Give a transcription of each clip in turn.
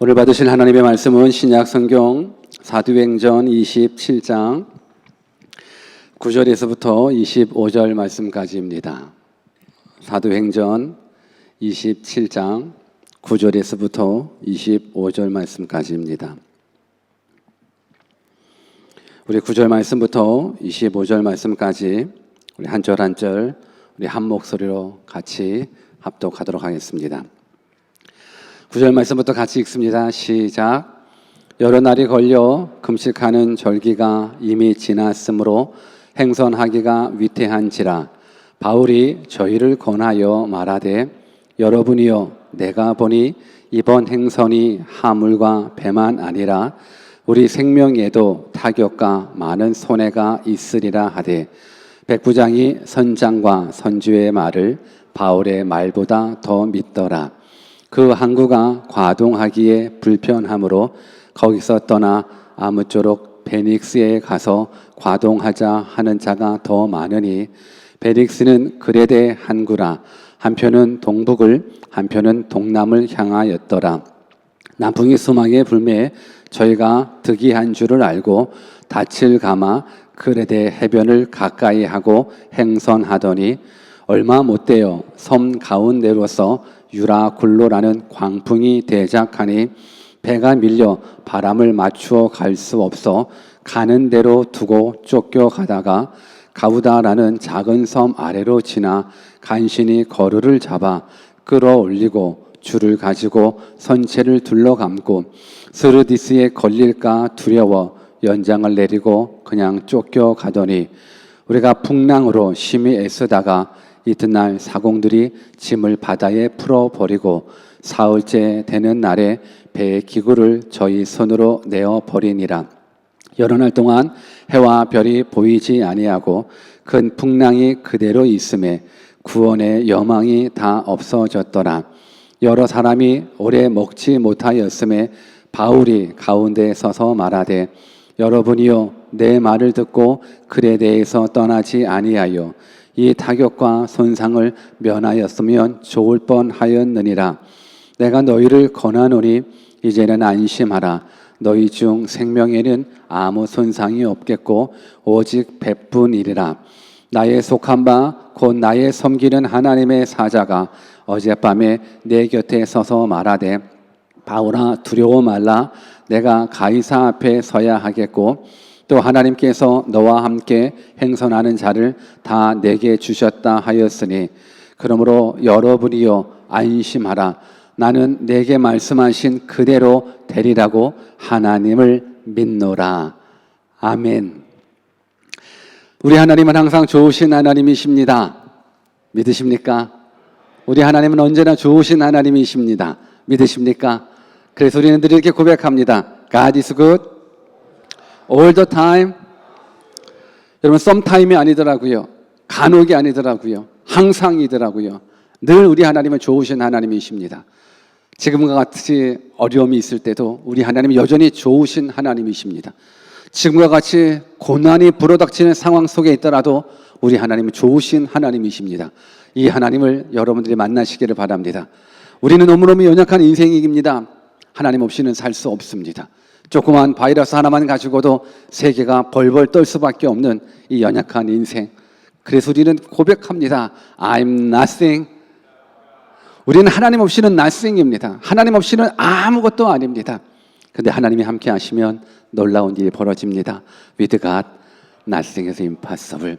오늘 받으실 하나님의 말씀은 신약 성경 사도행전 27장 9절에서부터 25절 말씀까지입니다. 사도행전 27장 9절에서부터 25절 말씀까지입니다. 우리 9절 말씀부터 25절 말씀까지 우리 한 절 한 절 우리 한 목소리로 같이 합독하도록 하겠습니다. 9절 말씀부터 같이 읽습니다. 시작. 여러 날이 걸려 금식하는 절기가 이미 지났으므로 행선하기가 위태한지라 바울이 저희를 권하여 말하되 여러분이여 내가 보니 이번 행선이 하물과 배만 아니라 우리 생명에도 타격과 많은 손해가 있으리라 하되 백부장이 선장과 선주의 말을 바울의 말보다 더 믿더라. 그 항구가 과동하기에 불편하므로 거기서 떠나 아무쪼록 베닉스에 가서 과동하자 하는 자가 더 많으니 베닉스는 그레데 항구라. 한편은 동북을 한편은 동남을 향하였더라. 남풍이 수막에 불매 저희가 득이한 줄을 알고 닻을 감아 그레데 해변을 가까이 하고 행선하더니 얼마 못되어 섬 가운데로서 유라굴로라는 광풍이 대작하니 배가 밀려 바람을 맞추어 갈 수 없어 가는 대로 두고 쫓겨가다가 가우다라는 작은 섬 아래로 지나 간신히 거르를 잡아 끌어올리고 줄을 가지고 선체를 둘러감고 스르디스에 걸릴까 두려워 연장을 내리고 그냥 쫓겨가더니 우리가 풍랑으로 심히 애쓰다가 이튿날 사공들이 짐을 바다에 풀어버리고 사흘째 되는 날에 배의 기구를 저희 손으로 내어버리니라. 여러 날 동안 해와 별이 보이지 아니하고 큰 풍랑이 그대로 있음에 구원의 여망이 다 없어졌더라. 여러 사람이 오래 먹지 못하였음에 바울이 가운데 서서 말하되 여러분이여 내 말을 듣고 그레데에서 떠나지 아니하여 이 타격과 손상을 면하였으면 좋을 뻔하였느니라. 내가 너희를 권하노니 이제는 안심하라. 너희 중 생명에는 아무 손상이 없겠고 오직 배뿐이리라. 나의 속한 바 곧 나의 섬기는 하나님의 사자가 어젯밤에 내 곁에 서서 말하되 바울아 두려워 말라. 내가 가이사 앞에 서야 하겠고 또 하나님께서 너와 함께 행선하는 자를 다 내게 주셨다 하였으니 그러므로 여러분이여 안심하라. 나는 내게 말씀하신 그대로 되리라고 하나님을 믿노라. 아멘. 우리 하나님은 항상 좋으신 하나님이십니다. 믿으십니까? 우리 하나님은 언제나 좋으신 하나님이십니다. 믿으십니까? 그래서 우리는 늘 이렇게 고백합니다. God is good all the time. 여러분 sometime이 아니더라고요. 간혹이 아니더라고요. 항상이더라고요. 늘 우리 하나님은 좋으신 하나님이십니다. 지금과 같이 어려움이 있을 때도 우리 하나님은 여전히 좋으신 하나님이십니다. 지금과 같이 고난이 불어닥치는 상황 속에 있더라도 우리 하나님은 좋으신 하나님이십니다. 이 하나님을 여러분들이 만나시기를 바랍니다. 우리는 너무너무 연약한 인생입니다. 하나님 없이는 살 수 없습니다. 조그만 바이러스 하나만 가지고도 세계가 벌벌 떨 수밖에 없는 이 연약한 인생. 그래서 우리는 고백합니다. I'm nothing. 우리는 하나님 없이는 nothing입니다. 하나님 없이는 아무것도 아닙니다. 근데 하나님이 함께 하시면 놀라운 일이 벌어집니다. With God, nothing is impossible.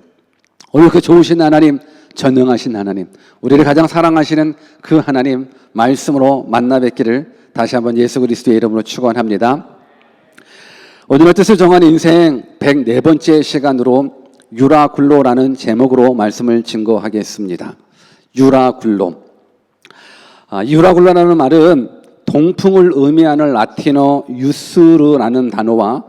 오늘 그 좋으신 하나님, 전능하신 하나님, 우리를 가장 사랑하시는 그 하나님 말씀으로 만나 뵙기를 다시 한번 예수 그리스도의 이름으로 축원합니다. 오늘의 뜻을 정한 인생 104번째 시간으로 유라굴로라는 제목으로 말씀을 증거하겠습니다. 유라굴로. 유라굴로라는 말은 동풍을 의미하는 라틴어 유스르라는 단어와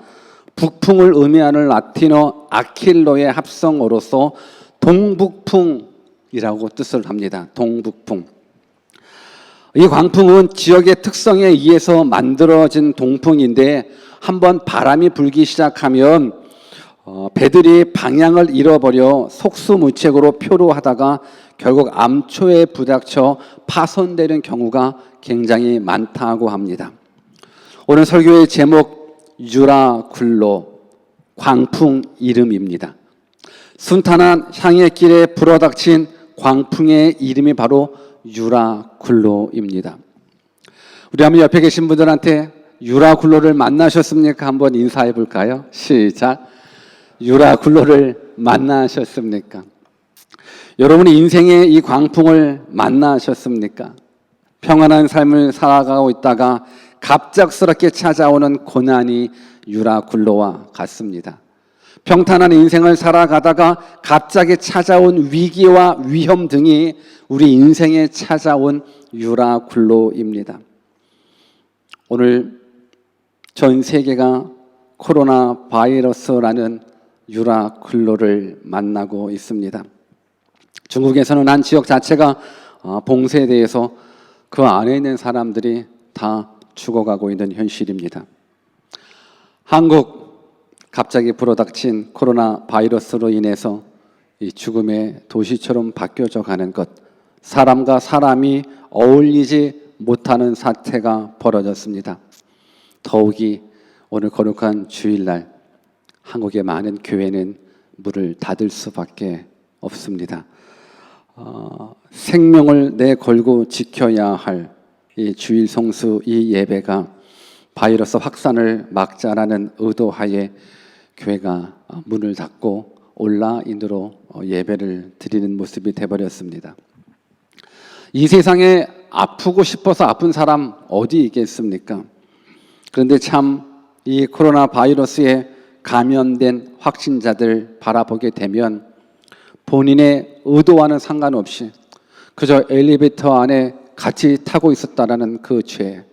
북풍을 의미하는 라틴어 아킬로의 합성어로서 동북풍이라고 뜻을 합니다. 동북풍. 이 광풍은 지역의 특성에 의해서 만들어진 동풍인데 한번 바람이 불기 시작하면 배들이 방향을 잃어버려 속수무책으로 표류하다가 결국 암초에 부닥쳐 파손되는 경우가 굉장히 많다고 합니다. 오늘 설교의 제목 유라굴로, 광풍 이름입니다. 순탄한 향의 길에 불어닥친 광풍의 이름이 바로 유라굴로입니다. 우리 한번 옆에 계신 분들한테 유라굴로를 만나셨습니까? 한번 인사해 볼까요? 시작. 유라굴로를 만나셨습니까? 여러분이 인생의 이 광풍을 만나셨습니까? 평안한 삶을 살아가고 있다가 갑작스럽게 찾아오는 고난이 유라굴로와 같습니다. 평탄한 인생을 살아가다가 갑자기 찾아온 위기와 위험 등이 우리 인생에 찾아온 유라굴로입니다. 오늘 전 세계가 코로나 바이러스라는 유라굴로를 만나고 있습니다. 중국에서는 한 지역 자체가 봉쇄돼서 그 안에 있는 사람들이 다 죽어가고 있는 현실입니다. 한국, 갑자기 불어닥친 코로나 바이러스로 인해서 이 죽음의 도시처럼 바뀌어져 가는 것, 사람과 사람이 어울리지 못하는 사태가 벌어졌습니다. 더욱이 오늘 거룩한 주일날 한국의 많은 교회는 문을 닫을 수밖에 없습니다. 생명을 내걸고 지켜야 할 이 주일 성수 이 예배가 바이러스 확산을 막자라는 의도하에 교회가 문을 닫고 온라인으로 예배를 드리는 모습이 되어버렸습니다. 이 세상에 아프고 싶어서 아픈 사람 어디 있겠습니까? 그런데 참 이 코로나 바이러스에 감염된 확진자들 바라보게 되면 본인의 의도와는 상관없이 그저 엘리베이터 안에 같이 타고 있었다라는 그 죄,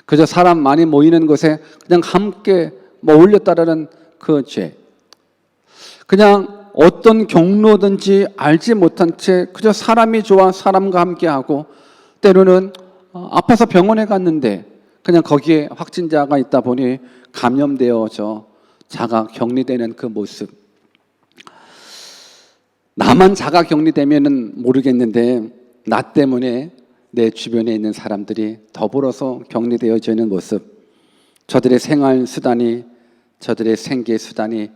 그저 사람 많이 모이는 곳에 그냥 함께 어울렸다라는 그 죄, 그냥 어떤 경로든지 알지 못한 채 그저 사람이 좋아 사람과 함께하고 때로는 아파서 병원에 갔는데 그냥 거기에 확진자가 있다 보니 감염되어져 자가 격리되는 그 모습. 나만 자가 격리되면은 모르겠는데 나 때문에 내 주변에 있는 사람들이 더불어서 격리되어져 있는 모습. 저들의 생활 수단이, 저들의 생계 수단이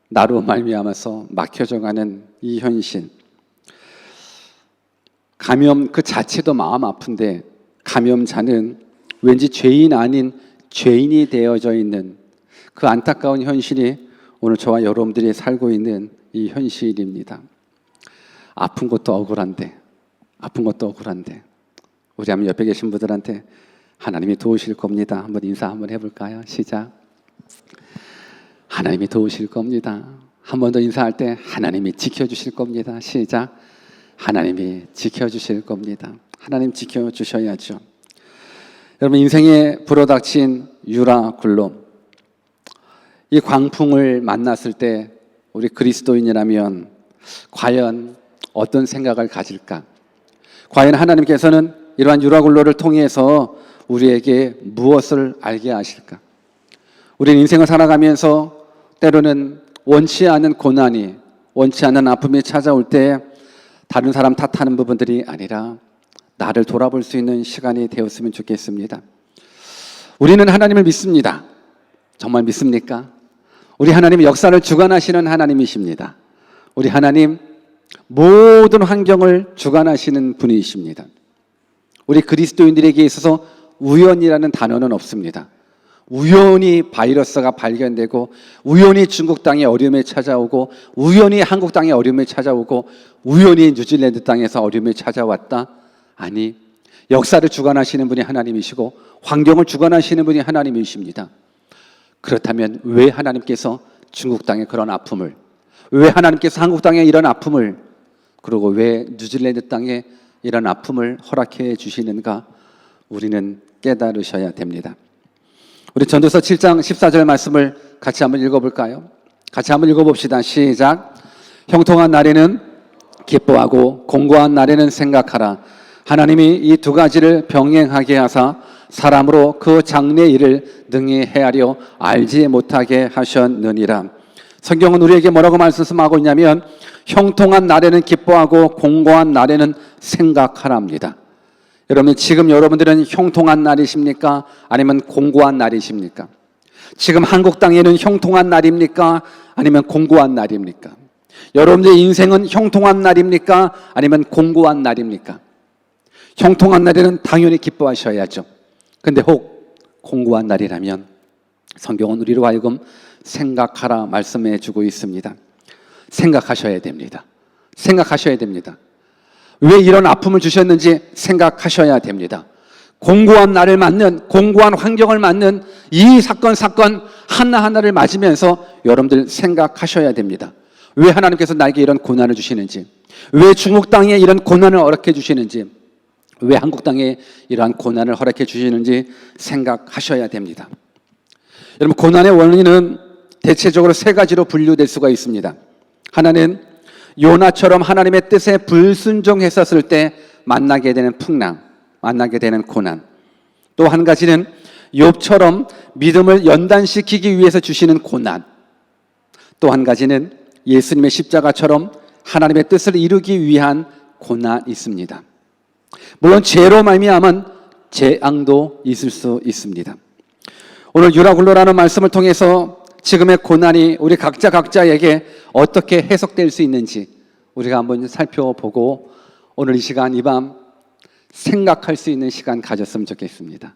나로 말미암아서 막혀져 가는 이 현실. 감염 그 자체도 마음 아픈데 감염자는 왠지 죄인 아닌 죄인이 되어져 있는 그 안타까운 현실이 오늘 저와 여러분들이 살고 있는 이 현실입니다. 아픈 것도 억울한데, 아픈 것도 억울한데 우리 한번 옆에 계신 분들한테 하나님이 도우실 겁니다. 한번 인사 한번 해볼까요? 시작. 하나님이 도우실 겁니다. 한 번 더 인사할 때 하나님이 지켜주실 겁니다. 시작. 하나님이 지켜주실 겁니다. 하나님 지켜주셔야죠. 여러분 인생에 불어닥친 유라굴로, 이 광풍을 만났을 때 우리 그리스도인이라면 과연 어떤 생각을 가질까? 과연 하나님께서는 이러한 유라굴로를 통해서 우리에게 무엇을 알게 하실까? 우리는 인생을 살아가면서 때로는 원치 않은 고난이, 원치 않은 아픔이 찾아올 때 다른 사람 탓하는 부분들이 아니라 나를 돌아볼 수 있는 시간이 되었으면 좋겠습니다. 우리는 하나님을 믿습니다. 정말 믿습니까? 우리 하나님은 역사를 주관하시는 하나님이십니다. 우리 하나님 모든 환경을 주관하시는 분이십니다. 우리 그리스도인들에게 있어서 우연이라는 단어는 없습니다. 우연히 바이러스가 발견되고 우연히 중국 땅에 어려움이 찾아오고 우연히 한국 땅에 어려움이 찾아오고 우연히 뉴질랜드 땅에서 어려움이 찾아왔다. 아니, 역사를 주관하시는 분이 하나님이시고 환경을 주관하시는 분이 하나님이십니다. 그렇다면 왜 하나님께서 중국 땅에 그런 아픔을, 왜 하나님께서 한국 땅에 이런 아픔을, 그리고 왜 뉴질랜드 땅에 이런 아픔을 허락해 주시는가? 우리는 깨달으셔야 됩니다. 우리 전도서 7장 14절 말씀을 같이 한번 읽어볼까요? 같이 한번 읽어봅시다. 시작. 형통한 날에는 기뻐하고 공고한 날에는 생각하라. 하나님이 이 두 가지를 병행하게 하사 사람으로 그 장래 일을 능히 헤아려 알지 못하게 하셨느니라. 성경은 우리에게 뭐라고 말씀하고 있냐면 형통한 날에는 기뻐하고 공고한 날에는 생각하랍니다. 여러분, 지금 여러분들은 형통한 날이십니까? 아니면 공고한 날이십니까? 지금 한국 땅에는 형통한 날입니까? 아니면 공고한 날입니까? 여러분들의 인생은 형통한 날입니까? 아니면 공고한 날입니까? 형통한 날에는 당연히 기뻐하셔야죠. 근데 혹 공고한 날이라면 성경은 우리로 하여금 생각하라 말씀해 주고 있습니다. 생각하셔야 됩니다. 생각하셔야 됩니다. 왜 이런 아픔을 주셨는지 생각하셔야 됩니다. 공고한 날을 맞는, 공고한 환경을 맞는 이 사건 하나하나를 맞으면서 여러분들 생각하셔야 됩니다. 왜 하나님께서 나에게 이런 고난을 주시는지, 왜 중국 땅에 이런 고난을 허락해 주시는지, 왜 한국 땅에 이러한 고난을 허락해 주시는지 생각하셔야 됩니다. 여러분, 고난의 원인은 대체적으로 세 가지로 분류될 수가 있습니다. 하나는 요나처럼 하나님의 뜻에 불순종했었을 때 만나게 되는 풍랑, 만나게 되는 고난. 또 한 가지는 욥처럼 믿음을 연단시키기 위해서 주시는 고난. 또 한 가지는 예수님의 십자가처럼 하나님의 뜻을 이루기 위한 고난이 있습니다. 물론 죄로 말미암은 재앙도 있을 수 있습니다. 오늘 유라굴로라는 말씀을 통해서 지금의 고난이 우리 각자에게 어떻게 해석될 수 있는지 우리가 한번 살펴보고 오늘 이 시간, 이 밤 생각할 수 있는 시간 가졌으면 좋겠습니다.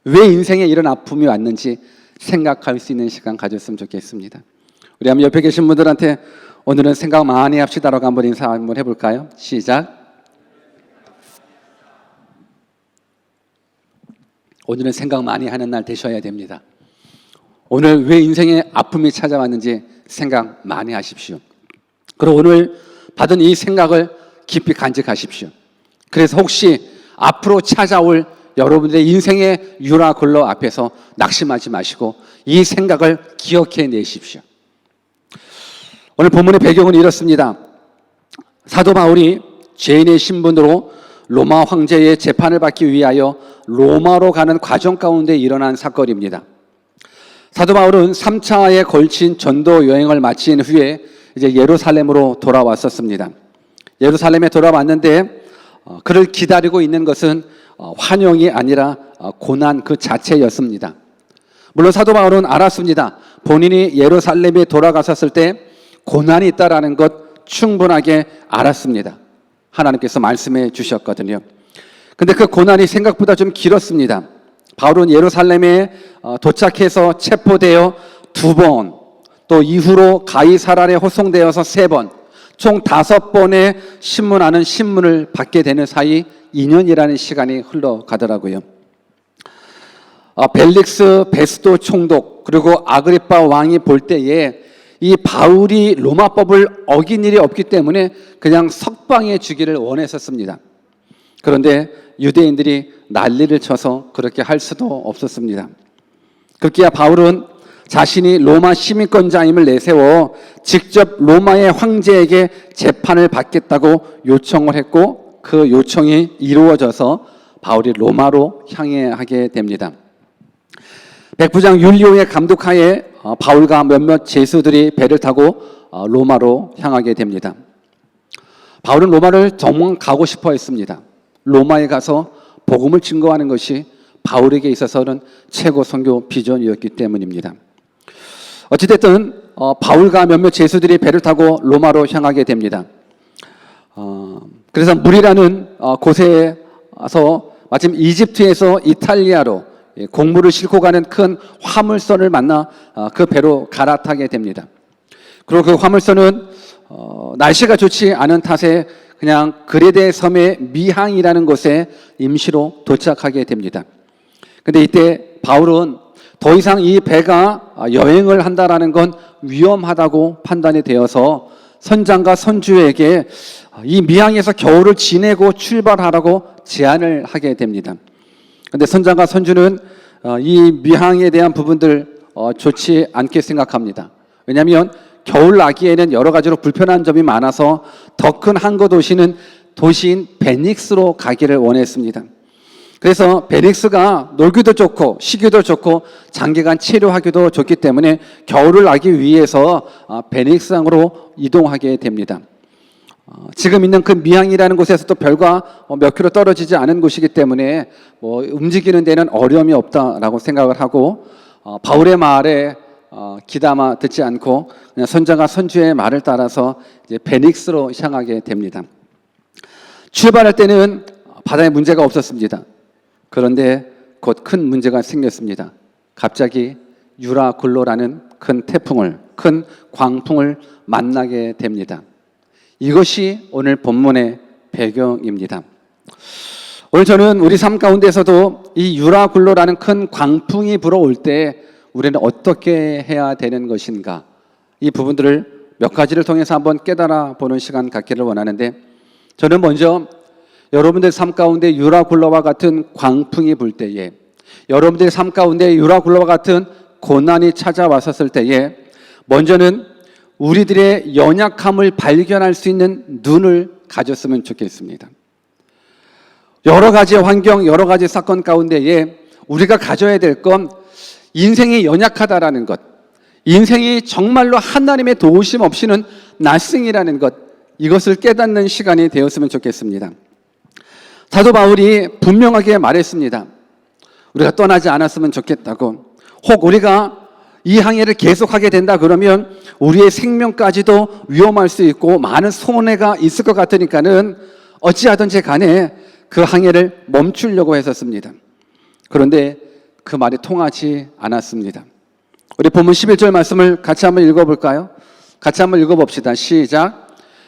왜 인생에 이런 아픔이 왔는지 생각할 수 있는 시간 가졌으면 좋겠습니다. 우리 한번 옆에 계신 분들한테 오늘은 생각 많이 합시다라고 한번 인사 한번 해볼까요? 시작. 오늘은 생각 많이 하는 날 되셔야 됩니다. 오늘 왜 인생에 아픔이 찾아왔는지 생각 많이 하십시오. 그리고 오늘 받은 이 생각을 깊이 간직하십시오. 그래서 혹시 앞으로 찾아올 여러분들의 인생의 유라굴로 앞에서 낙심하지 마시고 이 생각을 기억해 내십시오. 오늘 본문의 배경은 이렇습니다. 사도 바울이 죄인의 신분으로 로마 황제의 재판을 받기 위하여 로마로 가는 과정 가운데 일어난 사건입니다. 사도 바울은 3차에 걸친 전도 여행을 마친 후에 이제 예루살렘으로 돌아왔었습니다. 예루살렘에 돌아왔는데 그를 기다리고 있는 것은 환영이 아니라 고난 그 자체였습니다. 물론 사도 바울은 알았습니다. 본인이 예루살렘에 돌아갔었을 때 고난이 있다라는 것 충분하게 알았습니다. 하나님께서 말씀해 주셨거든요. 근데 그 고난이 생각보다 좀 길었습니다. 바울은 예루살렘에 도착해서 체포되어 2번, 또 이후로 가이사랴에 호송되어서 3번, 총 5번의 신문하는 신문을 받게 되는 사이 2년이라는 시간이 흘러가더라고요. 벨릭스 베스도 총독 그리고 아그리파 왕이 볼 때에 이 바울이 로마법을 어긴 일이 없기 때문에 그냥 석방해 주기를 원했었습니다. 그런데 유대인들이 난리를 쳐서 그렇게 할 수도 없었습니다. 그렇기야 바울은 자신이 로마 시민권자임을 내세워 직접 로마의 황제에게 재판을 받겠다고 요청을 했고 그 요청이 이루어져서 바울이 로마로 향하게 됩니다. 백부장 율리오의 감독하에 바울과 몇몇 제수들이 배를 타고 로마로 향하게 됩니다. 바울은 로마를 정말 가고 싶어 했습니다. 로마에 가서 복음을 증거하는 것이 바울에게 있어서는 최고 선교 비전이었기 때문입니다. 어찌됐든 바울과 몇몇 제수들이 배를 타고 로마로 향하게 됩니다. 그래서 물이라는 곳에 와서 마침 이집트에서 이탈리아로 곡물을 싣고 가는 큰 화물선을 만나 그 배로 갈아타게 됩니다. 그리고 그 화물선은 날씨가 좋지 않은 탓에 그냥 그레데 섬의 미항이라는 곳에 임시로 도착하게 됩니다. 근데 이때 바울은 더 이상 이 배가 여행을 한다라는 건 위험하다고 판단이 되어서 선장과 선주에게 이 미항에서 겨울을 지내고 출발하라고 제안을 하게 됩니다. 근데 선장과 선주는 이 미항에 대한 부분들 좋지 않게 생각합니다. 왜냐하면 겨울나기에는 여러 가지로 불편한 점이 많아서 더 큰 항구 도시인 베닉스로 가기를 원했습니다. 그래서 베닉스가 놀기도 좋고 쉬기도 좋고 장기간 체류하기도 좋기 때문에 겨울을 나기 위해서 베닉스항으로 이동하게 됩니다. 지금 있는 그 미항이라는 곳에서 또 별과 몇 킬로 떨어지지 않은 곳이기 때문에 움직이는 데는 어려움이 없다라고 생각을 하고 바울의 말에 귀담아 듣지 않고 그냥 선자가 선주의 말을 따라서 이제 베닉스로 향하게 됩니다. 출발할 때는 바다에 문제가 없었습니다. 그런데 곧 큰 문제가 생겼습니다. 갑자기 유라굴로라는 큰 태풍을, 큰 광풍을 만나게 됩니다. 이것이 오늘 본문의 배경입니다. 오늘 저는 우리 삶 가운데서도 이 유라굴로라는 큰 광풍이 불어올 때 우리는 어떻게 해야 되는 것인가, 이 부분들을 몇 가지를 통해서 한번 깨달아 보는 시간 갖기를 원하는데, 저는 먼저 여러분들 삶 가운데 유라굴로와 같은 광풍이 불 때에, 여러분들의 삶 가운데 유라굴로와 같은 고난이 찾아왔었을 때에 먼저는 우리들의 연약함을 발견할 수 있는 눈을 가졌으면 좋겠습니다. 여러 가지 환경, 여러 가지 사건 가운데에 우리가 가져야 될 건 인생이 연약하다라는 것, 인생이 정말로 하나님의 도우심 없이는 낯승이라는 것, 이것을 깨닫는 시간이 되었으면 좋겠습니다. 사도 바울이 분명하게 말했습니다. 우리가 떠나지 않았으면 좋겠다고. 혹 우리가 이 항해를 계속하게 된다 그러면 우리의 생명까지도 위험할 수 있고 많은 손해가 있을 것 같으니까는 어찌하든지 간에 그 항해를 멈추려고 했었습니다. 그런데 그 말이 통하지 않았습니다. 우리 본문 11절 말씀을 같이 한번 읽어볼까요? 같이 한번 읽어봅시다. 시작.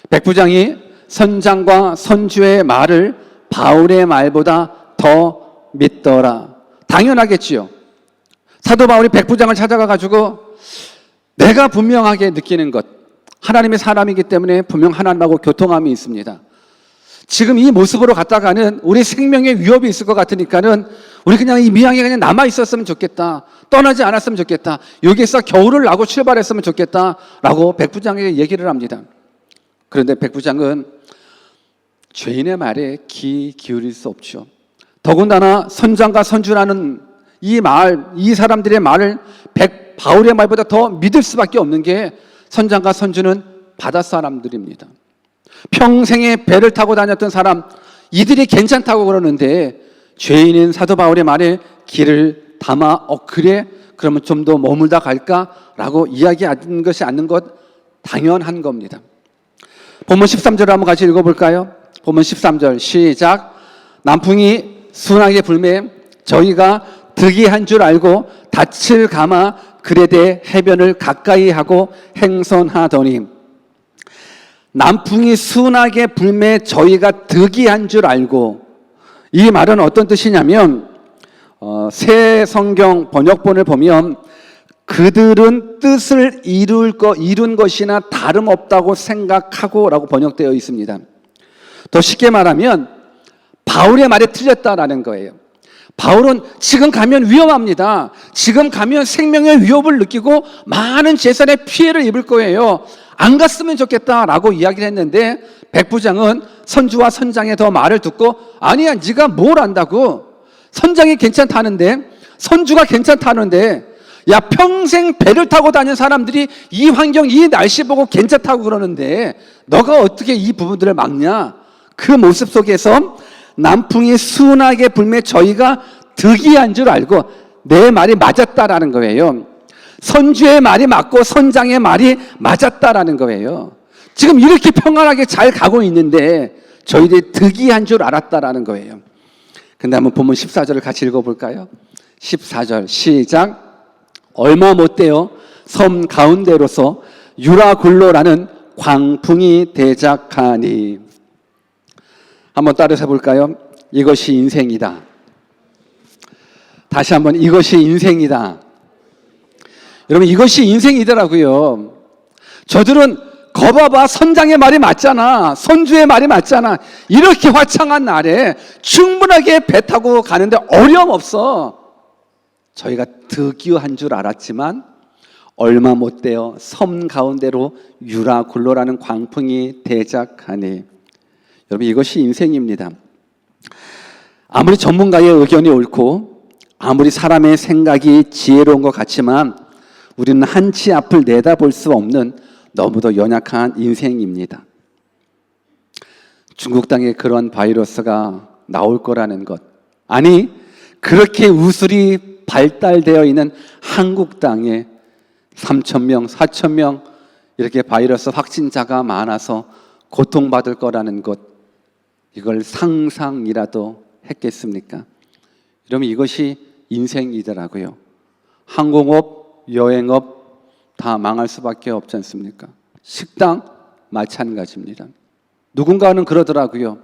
백부장이 선장과 선주의 말을 바울의 말보다 더 믿더라. 당연하겠지요. 사도 바울이 백부장을 찾아가가지고 내가 분명하게 느끼는 것, 하나님의 사람이기 때문에 분명 하나님하고 교통함이 있습니다. 지금 이 모습으로 갔다가는 우리 생명에 위협이 있을 것 같으니까는 우리 그냥 이 미항에 그냥 남아 있었으면 좋겠다, 떠나지 않았으면 좋겠다, 여기서 겨울을 나고 출발했으면 좋겠다라고 백부장에게 얘기를 합니다. 그런데 백부장은 죄인의 말에 귀 기울일 수 없죠. 더군다나 선장과 선주라는 이 사람들의 말을 바울의 말보다 더 믿을 수밖에 없는 게 선장과 선주는 바다 사람들입니다. 평생에 배를 타고 다녔던 사람, 이들이 괜찮다고 그러는데 죄인인 사도 바울의 말에 귀를 담아 그래? 그러면 좀 더 머물다 갈까라고 이야기하는 것이 않는 것 당연한 겁니다. 본문 13절을 한번 같이 읽어볼까요? 본문 13절 시작. 남풍이 순하게 불매 저희가 득이한 줄 알고 닻을 감아 그에 대해 해변을 가까이 하고 행선하더니, 남풍이 순하게 불매 저희가 득이한 줄 알고, 이 말은 어떤 뜻이냐면 새 성경 번역본을 보면 그들은 뜻을 이룬 것이나 다름없다고 생각하고 라고 번역되어 있습니다. 더 쉽게 말하면 바울의 말에 틀렸다라는 거예요. 바울은 지금 가면 위험합니다. 지금 가면 생명의 위협을 느끼고 많은 재산의 피해를 입을 거예요. 안 갔으면 좋겠다라고 이야기를 했는데 백부장은 선주와 선장의 더 말을 듣고 아니야, 네가 뭘 안다고. 선장이 괜찮다는데, 선주가 괜찮다는데, 야, 평생 배를 타고 다닌 사람들이 이 환경, 이 날씨 보고 괜찮다고 그러는데 너가 어떻게 이 부분들을 막냐. 그 모습 속에서 남풍이 순하게 불매 저희가 득이한 줄 알고, 내 말이 맞았다라는 거예요. 선주의 말이 맞고 선장의 말이 맞았다라는 거예요. 지금 이렇게 평안하게 잘 가고 있는데 저희들이 득이한 줄 알았다라는 거예요. 근데 한번 본문 14절을 같이 읽어볼까요? 14절 시작. 얼마 못되어 섬 가운데로서 유라굴로라는 광풍이 대작하니. 한번 따라서 볼까요? 이것이 인생이다. 다시 한번, 이것이 인생이다. 여러분, 이것이 인생이더라고요. 저들은 거봐봐, 선장의 말이 맞잖아, 선주의 말이 맞잖아, 이렇게 화창한 날에 충분하게 배 타고 가는데 어려움 없어. 저희가 득유한 줄 알았지만 얼마 못되어 섬 가운데로 유라굴로라는 광풍이 대작하니. 여러분, 이것이 인생입니다. 아무리 전문가의 의견이 옳고 아무리 사람의 생각이 지혜로운 것 같지만 우리는 한치 앞을 내다볼 수 없는 너무도 연약한 인생입니다. 중국 땅에 그런 바이러스가 나올 거라는 것, 아니 그렇게 우술이 발달되어 있는 한국 땅에 3,000명, 4,000명 이렇게 바이러스 확진자가 많아서 고통받을 거라는 것, 이걸 상상이라도 했겠습니까? 여러분, 이것이 인생이더라고요. 항공업, 여행업 다 망할 수밖에 없지 않습니까? 식당 마찬가지입니다. 누군가는 그러더라고요.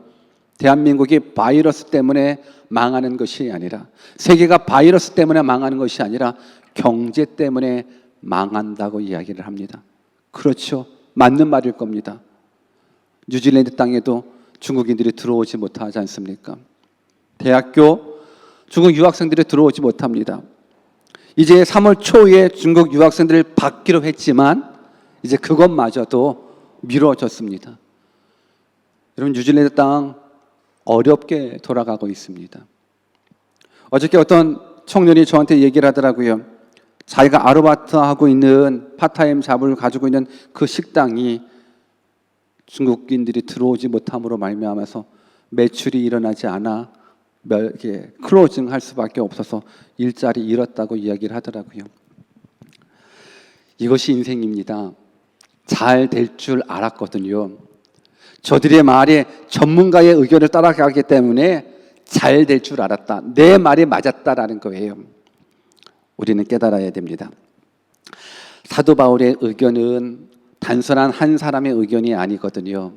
대한민국이 바이러스 때문에 망하는 것이 아니라, 세계가 바이러스 때문에 망하는 것이 아니라 경제 때문에 망한다고 이야기를 합니다. 그렇죠. 맞는 말일 겁니다. 뉴질랜드 땅에도 중국인들이 들어오지 못하지 않습니까? 대학교 중국 유학생들이 들어오지 못합니다. 이제 3월 초에 중국 유학생들을 받기로 했지만 이제 그것마저도 미뤄졌습니다. 여러분, 뉴질랜드 땅 어렵게 돌아가고 있습니다. 어저께 어떤 청년이 저한테 얘기를 하더라고요. 자기가 아르바이트 하고 있는 파타임 잡을 가지고 있는 그 식당이 중국인들이 들어오지 못함으로 말미암아서 매출이 일어나지 않아 클로징 할 수밖에 없어서 일자리 잃었다고 이야기를 하더라고요. 이것이 인생입니다. 잘 될 줄 알았거든요. 저들의 말에 전문가의 의견을 따라가기 때문에 잘 될 줄 알았다. 내 말이 맞았다라는 거예요. 우리는 깨달아야 됩니다. 사도 바울의 의견은 단순한 한 사람의 의견이 아니거든요.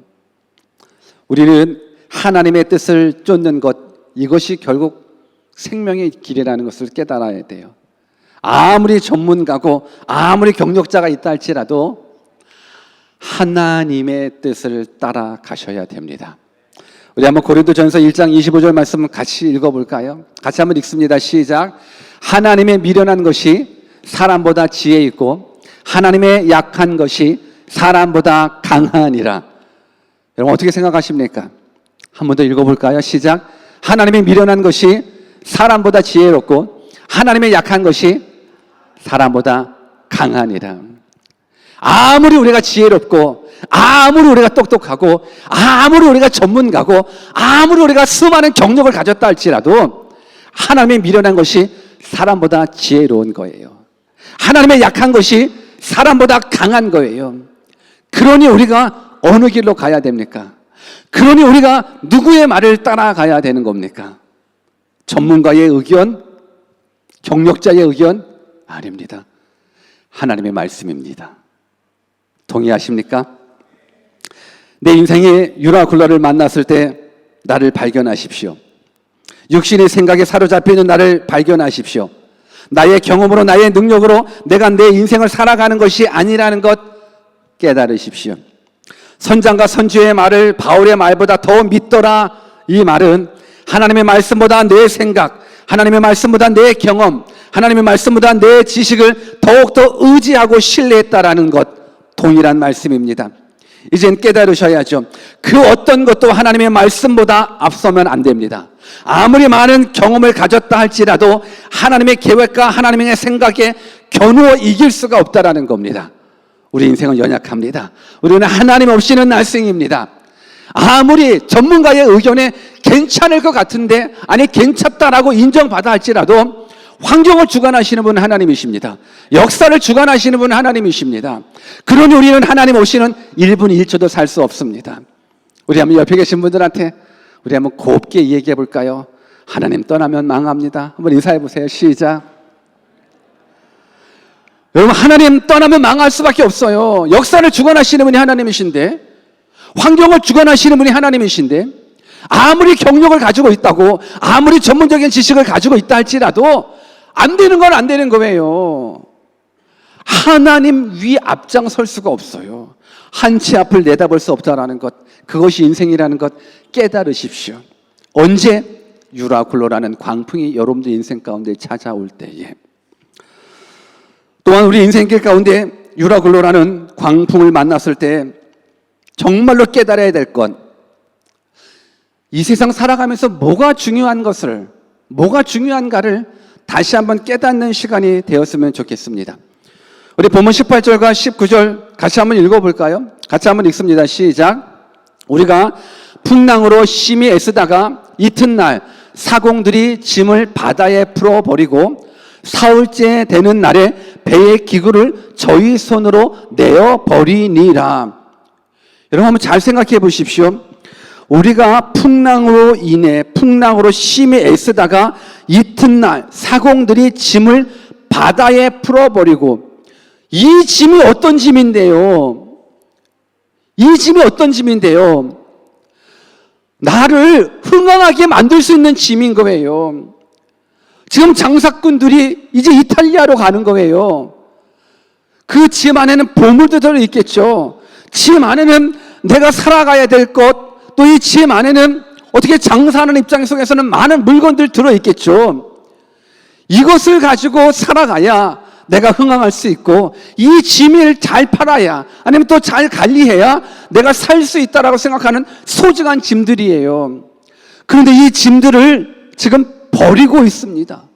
우리는 하나님의 뜻을 쫓는 것, 이것이 결국 생명의 길이라는 것을 깨달아야 돼요. 아무리 전문가고 아무리 경력자가 있다 할지라도 하나님의 뜻을 따라가셔야 됩니다. 우리 한번 고린도전서 1장 25절 말씀 같이 읽어볼까요? 같이 한번 읽습니다. 시작. 하나님의 미련한 것이 사람보다 지혜 있고 하나님의 약한 것이 사람보다 강하니라. 여러분, 어떻게 생각하십니까? 한 번 더 읽어볼까요? 시작. 하나님의 미련한 것이 사람보다 지혜롭고 하나님의 약한 것이 사람보다 강하니라. 아무리 우리가 지혜롭고 아무리 우리가 똑똑하고 아무리 우리가 전문가고 아무리 우리가 수많은 경력을 가졌다 할지라도 하나님의 미련한 것이 사람보다 지혜로운 거예요. 하나님의 약한 것이 사람보다 강한 거예요. 그러니 우리가 어느 길로 가야 됩니까? 그러니 우리가 누구의 말을 따라가야 되는 겁니까? 전문가의 의견, 경력자의 의견? 아닙니다. 하나님의 말씀입니다. 동의하십니까? 내 인생의 유라굴라를 만났을 때 나를 발견하십시오. 육신의 생각에 사로잡혀 있는 나를 발견하십시오. 나의 경험으로 나의 능력으로 내가 내 인생을 살아가는 것이 아니라는 것 깨달으십시오. 선장과 선지의 말을 바울의 말보다 더 믿더라. 이 말은 하나님의 말씀보다 내 생각, 하나님의 말씀보다 내 경험, 하나님의 말씀보다 내 지식을 더욱더 의지하고 신뢰했다라는 것, 동일한 말씀입니다. 이젠 깨달으셔야죠. 그 어떤 것도 하나님의 말씀보다 앞서면 안 됩니다. 아무리 많은 경험을 가졌다 할지라도 하나님의 계획과 하나님의 생각에 겨누어 이길 수가 없다라는 겁니다. 우리 인생은 연약합니다. 우리는 하나님 없이는 날생입니다. 아무리 전문가의 의견에 괜찮을 것 같은데, 아니 괜찮다라고 인정받아 할지라도 환경을 주관하시는 분은 하나님이십니다. 역사를 주관하시는 분은 하나님이십니다. 그러니 우리는 하나님 없이는 1분 1초도 살 수 없습니다. 우리 한번 옆에 계신 분들한테 우리 한번 곱게 얘기해 볼까요? 하나님 떠나면 망합니다. 한번 인사해 보세요. 시작. 여러분, 하나님 떠나면 망할 수밖에 없어요. 역사를 주관하시는 분이 하나님이신데, 환경을 주관하시는 분이 하나님이신데, 아무리 경력을 가지고 있다고, 아무리 전문적인 지식을 가지고 있다 할지라도 안 되는 건 안 되는 거예요. 하나님 위 앞장설 수가 없어요. 한 치 앞을 내다볼 수 없다라는 것, 그것이 인생이라는 것 깨달으십시오. 언제? 유라굴로라는 광풍이 여러분들 인생 가운데 찾아올 때에. 또한 우리 인생길 가운데 유라굴로라는 광풍을 만났을 때 정말로 깨달아야 될 것, 이 세상 살아가면서 뭐가 중요한가를 다시 한번 깨닫는 시간이 되었으면 좋겠습니다. 우리 본문 18절과 19절 같이 한번 읽어볼까요? 같이 한번 읽습니다. 시작. 우리가 풍랑으로 심히 애쓰다가 이튿날 사공들이 짐을 바다에 풀어버리고 사흘째 되는 날에 배의 기구를 저희 손으로 내어버리니라. 여러분 한번 잘 생각해 보십시오. 우리가 풍랑으로 심히 애쓰다가 이튿날 사공들이 짐을 바다에 풀어버리고, 이 짐이 어떤 짐인데요? 이 짐이 어떤 짐인데요? 나를 흥황하게 만들 수 있는 짐인 거예요. 지금 장사꾼들이 이제 이탈리아로 가는 거예요. 그 짐 안에는 보물도 들어있겠죠. 짐 안에는 내가 살아가야 될 것, 또 이 짐 안에는 어떻게 장사하는 입장 속에서는 많은 물건들 들어있겠죠. 이것을 가지고 살아가야 내가 흥황할 수 있고, 이 짐을 잘 팔아야, 아니면 또 잘 관리해야 내가 살 수 있다라고 생각하는 소중한 짐들이에요. 그런데 이 짐들을 지금 버리고 있습니다.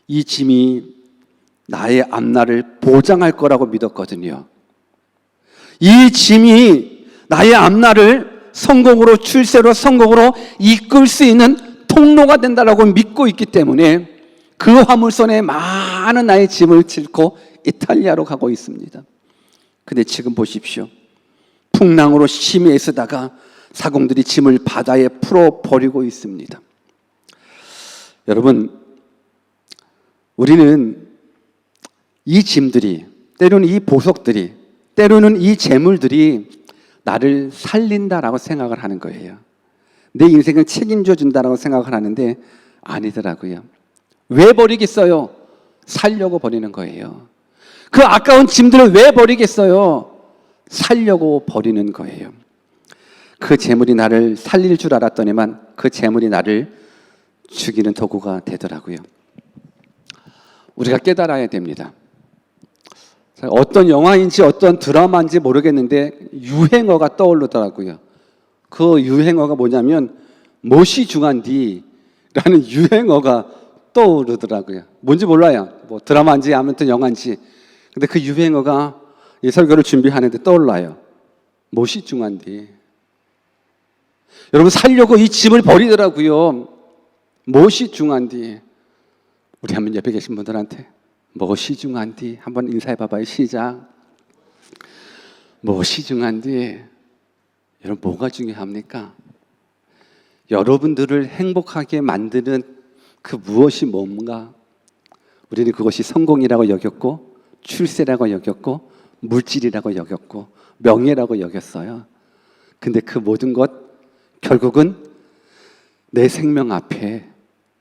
이 짐이 나의 앞날을 보장할 거라고 믿었거든요. 이 짐이 나의 앞날을 성공으로, 출세로, 성공으로 이끌 수 있는 통로가 된다라고 믿고 있기 때문에 그 화물선에 많은 나의 짐을 싣고 이탈리아로 가고 있습니다. 근데 지금 보십시오. 풍랑으로 심히 애쓰다가 사공들이 짐을 바다에 풀어버리고 있습니다. 여러분, 우리는 이 짐들이, 때로는 이 보석들이, 때로는 이 재물들이 나를 살린다라고 생각을 하는 거예요. 내 인생을 책임져 준다라고 생각을 하는데 아니더라고요. 왜 버리겠어요? 살려고 버리는 거예요. 그 아까운 짐들을 왜 버리겠어요? 살려고 버리는 거예요. 그 재물이 나를 살릴 줄 알았더니만 그 재물이 나를 죽이는 도구가 되더라고요. 우리가 깨달아야 됩니다. 어떤 영화인지 어떤 드라마인지 모르겠는데 유행어가 떠오르더라고요. 그 유행어가 뭐냐면 못이 중한디라는 유행어가 떠오르더라고요. 뭔지 몰라요. 뭐 드라마인지 아무튼 영화인지. 근데 그 유행어가 이 설교를 준비하는데 떠올라요. 못이 중한디. 여러분, 살려고 이 짐을 버리더라고요. 못이 중한디. 우리 한번 옆에 계신 분들한테 못이 중한디 한번 인사해 봐봐요. 시작. 못이 중한디. 여러분, 뭐가 중요합니까? 여러분들을 행복하게 만드는 그 무엇이 뭔가? 우리는 그것이 성공이라고 여겼고, 출세라고 여겼고, 물질이라고 여겼고, 명예라고 여겼어요. 근데 그 모든 것 결국은 내 생명 앞에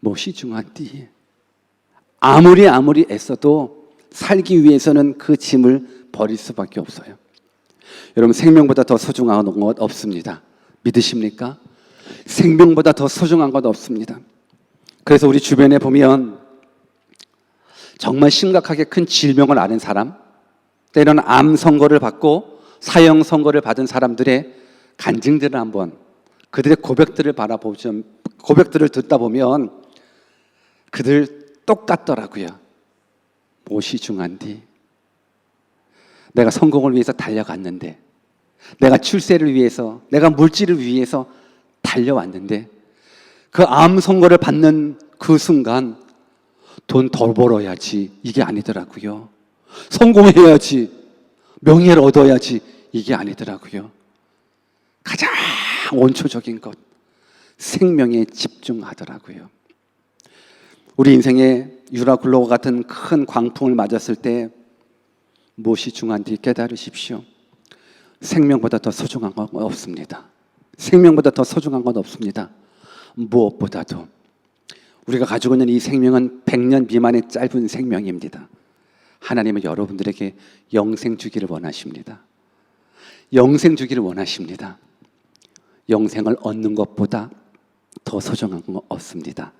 못이 중한디. 아무리 애써도 살기 위해서는 그 짐을 버릴 수밖에 없어요. 여러분, 생명보다 더 소중한 것 없습니다. 믿으십니까? 생명보다 더 소중한 것 없습니다. 그래서 우리 주변에 보면 정말 심각하게 큰 질병을 앓은 사람, 때로는 암 선고를 받고 사형 선고를 받은 사람들의 간증들을 한번, 그들의 고백들을 고백들을 듣다 보면 그들 똑같더라고요. 못이 중한디. 내가 성공을 위해서 달려갔는데, 내가 출세를 위해서, 내가 물질을 위해서 달려왔는데, 그 암 선고를 받는 그 순간 돈 더 벌어야지, 이게 아니더라고요. 성공해야지, 명예를 얻어야지, 이게 아니더라고요. 가장 원초적인 것, 생명에 집중하더라고요. 우리 인생에 유라굴로와 같은 큰 광풍을 맞았을 때 무엇이 중요한지 깨달으십시오. 생명보다 더 소중한 건 없습니다. 생명보다 더 소중한 건 없습니다. 무엇보다도 우리가 가지고 있는 이 생명은 100년 미만의 짧은 생명입니다. 하나님은 여러분들에게 영생 주기를 원하십니다. 영생 주기를 원하십니다. 영생을 얻는 것보다 더 소중한 건 없습니다.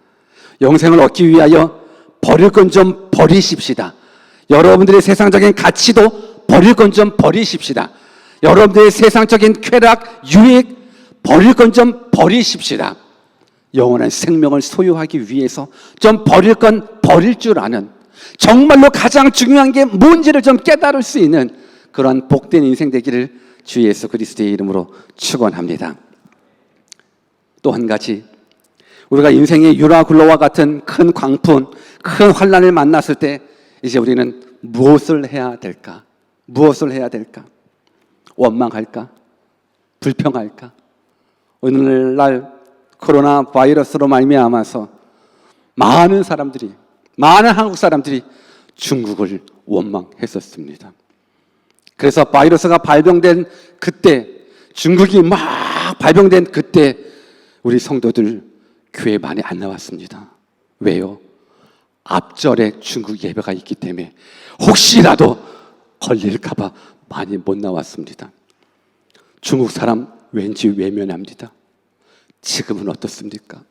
영생을 얻기 위하여 버릴 건 좀 버리십시다. 여러분들의 세상적인 가치도 버릴 건 좀 버리십시다. 여러분들의 세상적인 쾌락, 유익 버릴 건 좀 버리십시다. 영원한 생명을 소유하기 위해서 좀 버릴 건 버릴 줄 아는, 정말로 가장 중요한 게 뭔지를 좀 깨달을 수 있는 그런 복된 인생 되기를 주 예수 그리스도의 이름으로 축원합니다. 또 한 가지, 우리가 인생의 유라굴로와 같은 큰 광풍, 큰 환난을 만났을 때 이제 우리는 무엇을 해야 될까? 무엇을 해야 될까? 원망할까? 불평할까? 오늘날 코로나 바이러스로 말미암아서 많은 사람들이, 많은 한국 사람들이 중국을 원망했었습니다. 그래서 바이러스가 발병된 그때, 중국이 막 발병된 그때 우리 성도들 교회 많이 안 나왔습니다. 왜요? 앞절에 중국 예배가 있기 때문에 혹시라도 걸릴까봐 많이 못 나왔습니다. 중국 사람 왠지 외면합니다. 지금은 어떻습니까?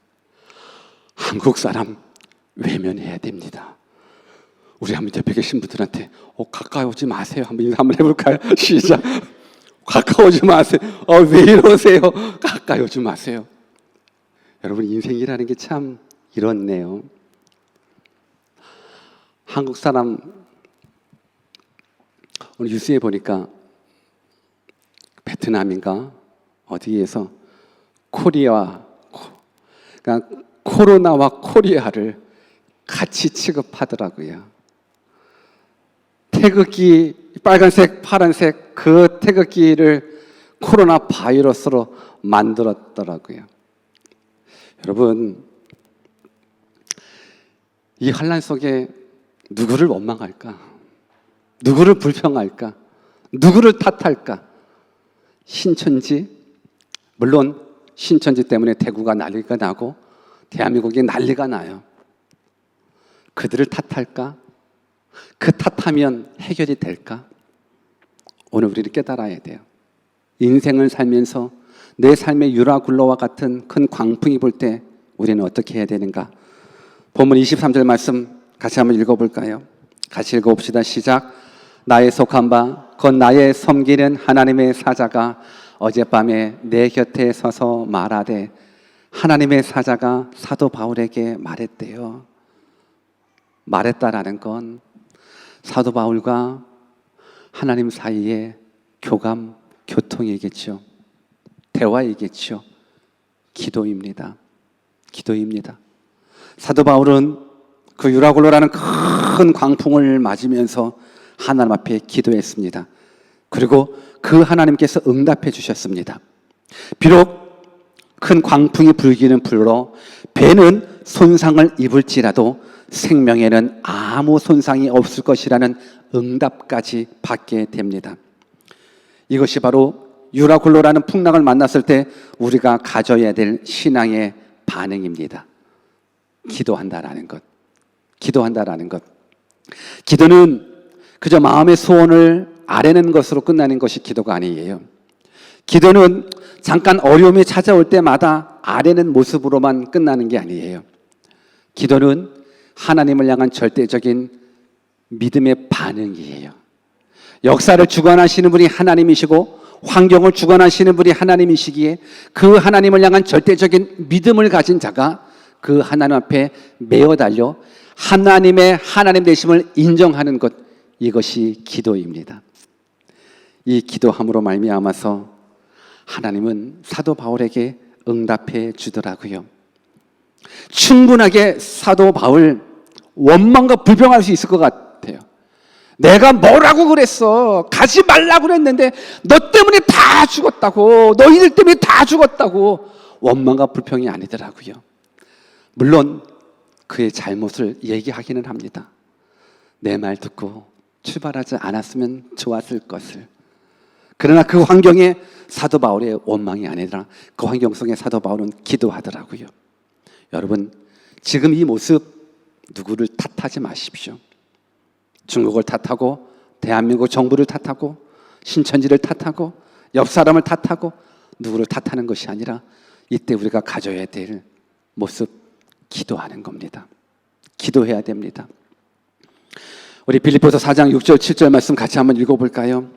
한국 사람 외면해야 됩니다. 우리 한번 옆에 계신 분들한테 가까이 오지 마세요. 한번 인사 한번 해볼까요? 시작. 가까이 오지 마세요. 왜 이러세요? 가까이 오지 마세요. 여러분, 인생이라는 게 참 이렇네요. 한국 사람, 오늘 뉴스에 보니까 베트남인가 어디에서 그러니까 코로나와 코리아를 같이 취급하더라고요. 태극기 빨간색, 파란색 그 태극기를 코로나 바이러스로 만들었더라고요. 여러분, 이 환난 속에 누구를 원망할까? 누구를 불평할까? 누구를 탓할까? 신천지? 물론 신천지 때문에 대구가 난리가 나고 대한민국이 난리가 나요. 그들을 탓할까? 그 탓하면 해결이 될까? 오늘 우리를 깨달아야 돼요. 인생을 살면서 내 삶의 유라굴로와 같은 큰 광풍이 불 때 우리는 어떻게 해야 되는가? 본문 23절 말씀 같이 한번 읽어볼까요? 같이 읽어봅시다. 시작. 나의 속한 바 곧 나의 섬기는 하나님의 사자가 어젯밤에 내 곁에 서서 말하되, 하나님의 사자가 사도 바울에게 말했대요. 말했다라는 건 사도 바울과 하나님 사이의 교감, 교통이겠죠. 대화이겠죠. 기도입니다. 기도입니다. 사도 바울은 그 유라굴로라는 큰 광풍을 맞으면서 하나님 앞에 기도했습니다. 그리고 그 하나님께서 응답해 주셨습니다. 비록 큰 광풍이 불기는 불로 배는 손상을 입을지라도 생명에는 아무 손상이 없을 것이라는 응답까지 받게 됩니다. 이것이 바로 유라굴로라는 풍랑을 만났을 때 우리가 가져야 될 신앙의 반응입니다. 기도한다라는 것. 기도한다라는 것. 기도는 그저 마음의 소원을 아뢰는 것으로 끝나는 것이 기도가 아니에요. 기도는 잠깐 어려움이 찾아올 때마다 아뢰는 모습으로만 끝나는 게 아니에요. 기도는 하나님을 향한 절대적인 믿음의 반응이에요. 역사를 주관하시는 분이 하나님이시고 환경을 주관하시는 분이 하나님이시기에 그 하나님을 향한 절대적인 믿음을 가진 자가 그 하나님 앞에 매어 달려 하나님의 하나님 되심을 인정하는 것, 이것이 기도입니다. 이 기도함으로 말미암아서 하나님은 사도 바울에게 응답해 주더라고요. 충분하게 사도 바울 원망과 불평할 수 있을 것 같아요. 내가 뭐라고 그랬어? 가지 말라고 그랬는데 너 때문에 다 죽었다고, 너희들 때문에 다 죽었다고. 원망과 불평이 아니더라고요. 물론 그의 잘못을 얘기하기는 합니다. 내 말 듣고 출발하지 않았으면 좋았을 것을. 그러나 그 환경에 사도 바울의 원망이 아니라 그 환경 속에 사도 바울은 기도하더라고요. 여러분, 지금 이 모습 누구를 탓하지 마십시오. 중국을 탓하고 대한민국 정부를 탓하고 신천지를 탓하고 옆 사람을 탓하고 누구를 탓하는 것이 아니라 이때 우리가 가져야 될 모습, 기도하는 겁니다. 기도해야 됩니다. 우리 빌립보서 4장 6절 7절 말씀 같이 한번 읽어볼까요?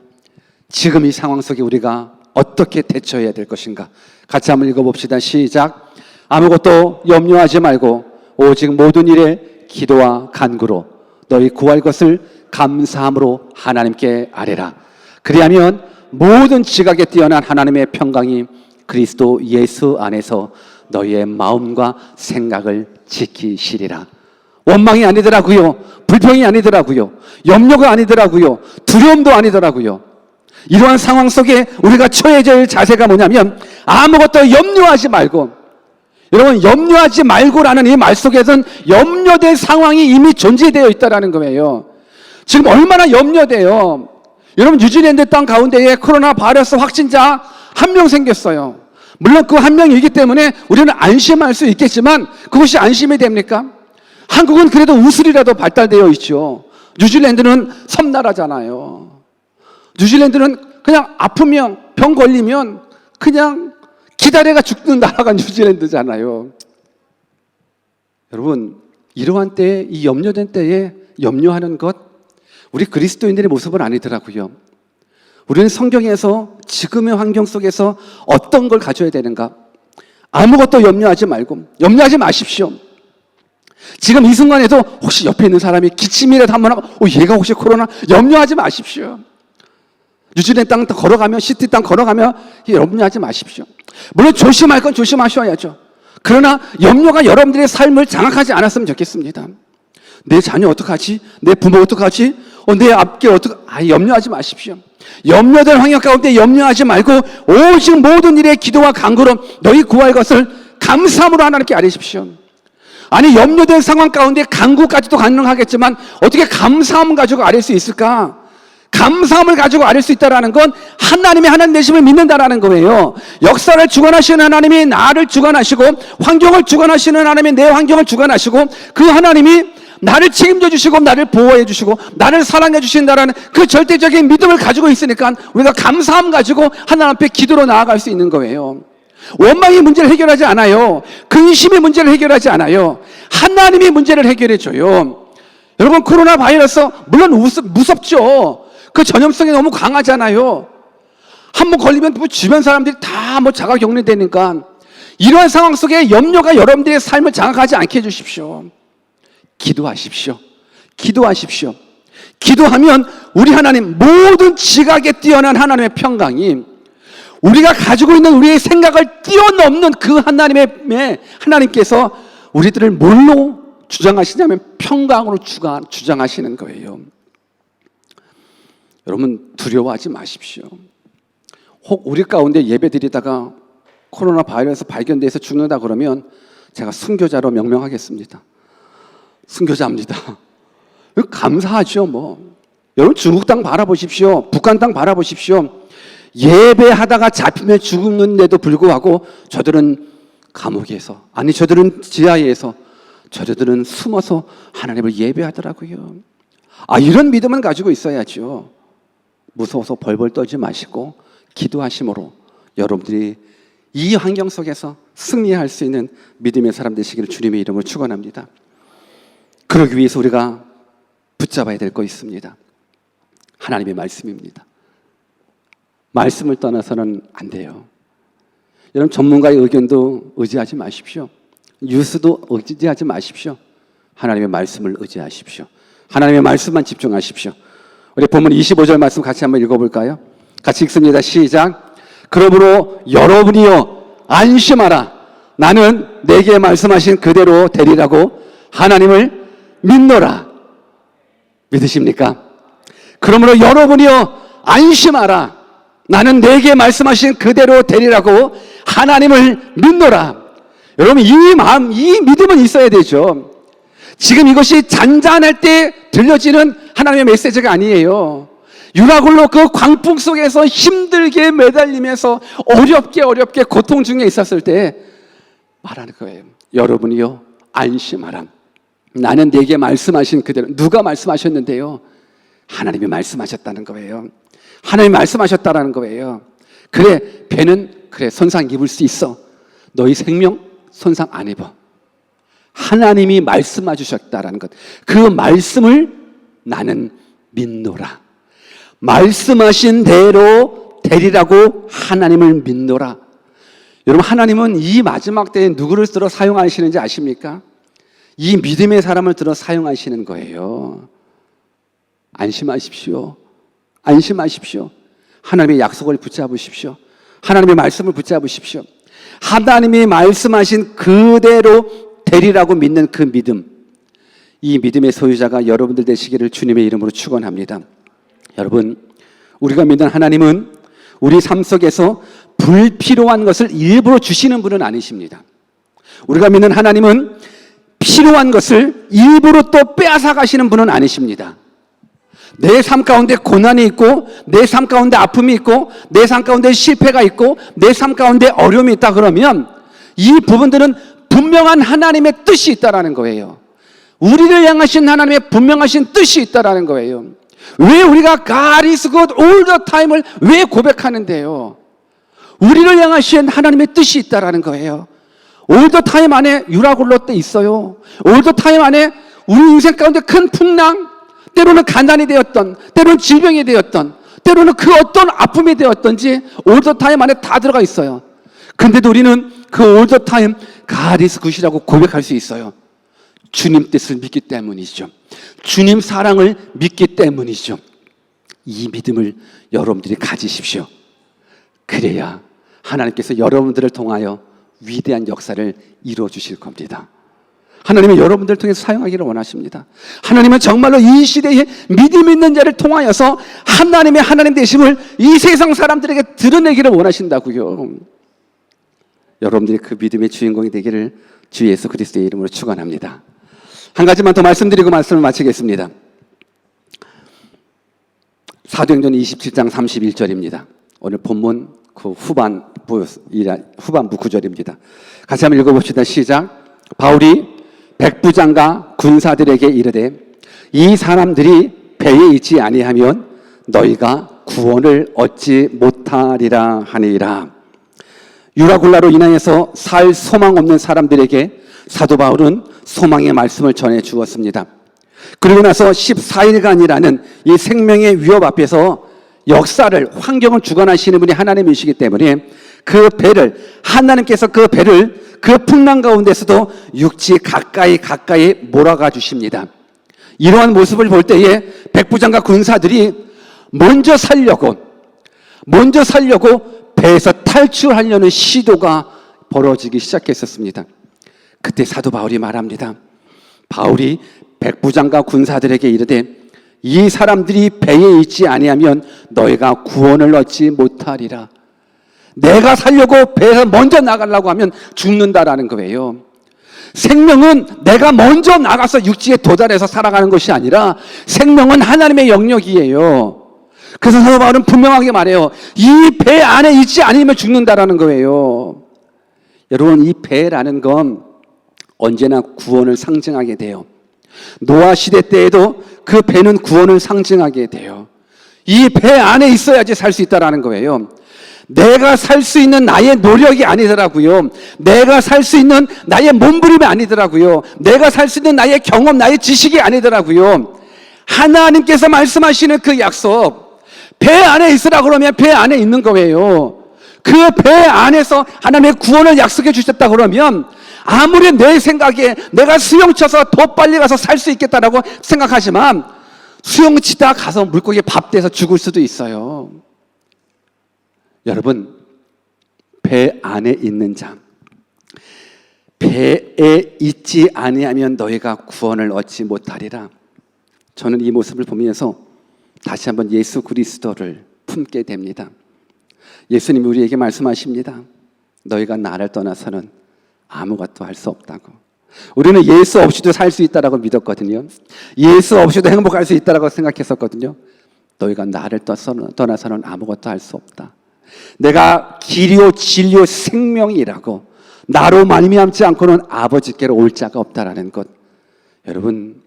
지금 이 상황 속에 우리가 어떻게 대처해야 될 것인가? 같이 한번 읽어봅시다. 시작. 아무것도 염려하지 말고 오직 모든 일에 기도와 간구로 너희 구할 것을 감사함으로 하나님께 아뢰라. 그리하면 모든 지각에 뛰어난 하나님의 평강이 그리스도 예수 안에서 너희의 마음과 생각을 지키시리라. 원망이 아니더라고요. 불평이 아니더라고요. 염려가 아니더라고요. 두려움도 아니더라고요. 이러한 상황 속에 우리가 처해져야 할 자세가 뭐냐면 아무것도 염려하지 말고, 여러분 염려하지 말고라는 이 말 속에서는 염려될 상황이 이미 존재되어 있다는 거예요. 지금 얼마나 염려돼요. 여러분 뉴질랜드 땅 가운데에 코로나 바이러스 확진자 한 명 생겼어요. 물론 그 한 명이기 때문에 우리는 안심할 수 있겠지만 그것이 안심이 됩니까? 한국은 그래도 우술이라도 발달되어 있죠. 뉴질랜드는 섬나라잖아요. 뉴질랜드는 그냥 아프면 병 걸리면 그냥 기다려가 죽는 나라가 뉴질랜드잖아요. 여러분 이러한 때에, 이 염려된 때에 염려하는 것, 우리 그리스도인들의 모습은 아니더라고요. 우리는 성경에서 지금의 환경 속에서 어떤 걸 가져야 되는가? 아무것도 염려하지 말고, 염려하지 마십시오. 지금 이 순간에도 혹시 옆에 있는 사람이 기침이라도 한번 하면 얘가 혹시 코로나? 염려하지 마십시오. 뉴질랜드 땅 걸어가면, 시티 땅 걸어가면 염려하지 마십시오. 물론 조심할 건 조심하셔야죠. 그러나 염려가 여러분들의 삶을 장악하지 않았으면 좋겠습니다. 내 자녀 어떡하지? 내 부모 어떡하지? 내 앞길 염려하지 마십시오. 염려될 환경 가운데 염려하지 말고 오직 모든 일에 기도와 간구로 너희 구할 것을 감사함으로 하나님께 아뢰십시오. 아니 염려된 상황 가운데 간구까지도 가능하겠지만 어떻게 감사함을 가지고 아뢰 수 있을까? 감사함을 가지고 아뢰 수 있다는 건 하나님의 하나님 되심을 믿는다라는 거예요. 역사를 주관하시는 하나님이 나를 주관하시고 환경을 주관하시는 하나님이 내 환경을 주관하시고 그 하나님이 나를 책임져 주시고 나를 보호해 주시고 나를 사랑해 주신다라는 그 절대적인 믿음을 가지고 있으니까 우리가 감사함 가지고 하나님 앞에 기도로 나아갈 수 있는 거예요. 원망이 문제를 해결하지 않아요. 근심이 문제를 해결하지 않아요. 하나님이 문제를 해결해 줘요. 여러분 코로나 바이러스 물론 무섭죠. 그 전염성이 너무 강하잖아요. 한 번 걸리면 주변 사람들이 다 자가 격리되니까 이러한 상황 속에 염려가 여러분들의 삶을 장악하지 않게 해주십시오. 기도하십시오. 기도하십시오. 기도하면 우리 하나님, 모든 지각에 뛰어난 하나님의 평강이 우리가 가지고 있는 우리의 생각을 뛰어넘는 그 하나님께서 우리들을 뭘로 주장하시냐면 평강으로 주장하시는 거예요. 여러분 두려워하지 마십시오. 혹 우리 가운데 예배드리다가 코로나 바이러스 발견돼서 죽는다 그러면 제가 순교자로 명명하겠습니다. 순교자입니다. 감사하죠. 여러분 중국 땅 바라보십시오. 북한 땅 바라보십시오. 예배하다가 잡히면 죽는데도 불구하고 저들은 감옥에서, 저들은 지하에서, 저들은 숨어서 하나님을 예배하더라고요. 이런 믿음은 가지고 있어야죠. 무서워서 벌벌 떨지 마시고 기도하심으로 여러분들이 이 환경 속에서 승리할 수 있는 믿음의 사람 되시기를 주님의 이름으로 축원합니다. 그러기 위해서 우리가 붙잡아야 될 거 있습니다. 하나님의 말씀입니다. 말씀을 떠나서는 안 돼요. 여러분 전문가의 의견도 의지하지 마십시오. 뉴스도 의지하지 마십시오. 하나님의 말씀을 의지하십시오. 하나님의 말씀만 집중하십시오. 우리 본문 25절 말씀 같이 한번 읽어볼까요? 같이 읽습니다. 시작. 그러므로 여러분이여 안심하라. 나는 내게 말씀하신 그대로 되리라고 하나님을 믿노라. 믿으십니까? 그러므로 여러분이여 안심하라. 나는 내게 말씀하신 그대로 되리라고 하나님을 믿노라. 여러분 이 마음, 이 믿음은 있어야 되죠. 지금 이것이 잔잔할 때 들려지는 하나님의 메시지가 아니에요. 유라굴로 그 광풍 속에서 힘들게 매달리면서 어렵게 고통 중에 있었을 때 말하는 거예요. 여러분이요 안심하라. 나는 내게 말씀하신 그대로. 누가 말씀하셨는데요? 하나님이 말씀하셨다는 거예요. 하나님이 말씀하셨다라는 거예요. 그래 배는 그래 손상 입을 수 있어. 너희 생명 손상 안 입어. 하나님이 말씀해 주셨다라는 것. 그 말씀을 나는 믿노라. 말씀하신 대로 되리라고 하나님을 믿노라. 여러분 하나님은 이 마지막 때에 누구를 들어 사용하시는지 아십니까? 이 믿음의 사람을 들어 사용하시는 거예요. 안심하십시오. 안심하십시오. 하나님의 약속을 붙잡으십시오. 하나님의 말씀을 붙잡으십시오. 하나님이 말씀하신 그대로 되리라고 믿는 그 믿음, 이 믿음의 소유자가 여러분들 되시기를 주님의 이름으로 축원합니다. 여러분, 우리가 믿는 하나님은 우리 삶 속에서 불필요한 것을 일부러 주시는 분은 아니십니다. 우리가 믿는 하나님은 필요한 것을 일부러 또 빼앗아 가시는 분은 아니십니다. 내 삶 가운데 고난이 있고, 내 삶 가운데 아픔이 있고, 내 삶 가운데 실패가 있고, 내 삶 가운데 어려움이 있다 그러면 이 부분들은 분명한 하나님의 뜻이 있다라는 거예요. 우리를 향하신 하나님의 분명하신 뜻이 있다라는 거예요. 왜 우리가 God is good all the time을 왜 고백하는데요? 우리를 향하신 하나님의 뜻이 있다라는 거예요. all the time 안에 유라굴로 때 있어요. all the time 안에 우리 인생 가운데 큰 풍랑, 때로는 가난이 되었던, 때로는 질병이 되었던, 때로는 그 어떤 아픔이 되었던지 all the time 안에 다 들어가 있어요. 근데도 우리는 그 all the time God is good이라고 고백할 수 있어요. 주님 뜻을 믿기 때문이죠. 주님 사랑을 믿기 때문이죠. 이 믿음을 여러분들이 가지십시오. 그래야 하나님께서 여러분들을 통하여 위대한 역사를 이루어 주실 겁니다. 하나님은 여러분들을 통해서 사용하기를 원하십니다. 하나님은 정말로 이 시대에 믿음 있는 자를 통하여서 하나님의 하나님 되심을 이 세상 사람들에게 드러내기를 원하신다고요. 여러분들이 그 믿음의 주인공이 되기를 주 예수 그리스도의 이름으로 축원합니다. 한 가지만 더 말씀드리고 말씀을 마치겠습니다. 사도행전 27장 31절입니다. 오늘 본문 그 후반부 구절입니다. 같이 한번 읽어봅시다. 시작. 바울이 백부장과 군사들에게 이르되 이 사람들이 배에 있지 아니하면 너희가 구원을 얻지 못하리라 하니라. 유라굴라로 인하여서 살 소망 없는 사람들에게 사도 바울은 소망의 말씀을 전해 주었습니다. 그리고 나서 14일간이라는 이 생명의 위협 앞에서 역사를, 환경을 주관하시는 분이 하나님이시기 때문에 그 배를, 하나님께서 그 배를 그 풍랑 가운데서도 육지 가까이 몰아가 주십니다. 이러한 모습을 볼 때에 백부장과 군사들이 먼저 살려고 배에서 탈출하려는 시도가 벌어지기 시작했었습니다. 그때 사도 바울이 말합니다. 바울이 백부장과 군사들에게 이르되 이 사람들이 배에 있지 아니하면 너희가 구원을 얻지 못하리라. 내가 살려고 배에서 먼저 나가려고 하면 죽는다라는 거예요. 생명은 내가 먼저 나가서 육지에 도달해서 살아가는 것이 아니라 생명은 하나님의 영역이에요. 그래서 사도 바울은 분명하게 말해요. 이 배 안에 있지 않으면 죽는다라는 거예요. 여러분, 이 배라는 건 언제나 구원을 상징하게 돼요. 노아 시대 때에도 그 배는 구원을 상징하게 돼요. 이 배 안에 있어야지 살 수 있다라는 거예요. 내가 살 수 있는 나의 노력이 아니더라고요. 내가 살 수 있는 나의 몸부림이 아니더라고요. 내가 살 수 있는 나의 경험, 나의 지식이 아니더라고요. 하나님께서 말씀하시는 그 약속, 배 안에 있으라 그러면 배 안에 있는 거예요. 그 배 안에서 하나님의 구원을 약속해 주셨다 그러면 아무리 내 생각에 내가 수영쳐서 더 빨리 가서 살 수 있겠다라고 생각하지만 수영치다 가서 물고기에 밥 돼서 죽을 수도 있어요. 여러분, 배 안에 있는 자, 배에 있지 아니하면 너희가 구원을 얻지 못하리라. 저는 이 모습을 보면서 다시 한번 예수 그리스도를 품게 됩니다. 예수님이 우리에게 말씀하십니다. 너희가 나를 떠나서는 아무것도 할 수 없다고. 우리는 예수 없이도 살 수 있다라고 믿었거든요. 예수 없이도 행복할 수 있다라고 생각했었거든요. 너희가 나를 떠나서는 아무것도 할 수 없다. 내가 길이요 진리요 생명이라고, 나로 말미암지 않고는 아버지께로 올 자가 없다라는 것. 여러분,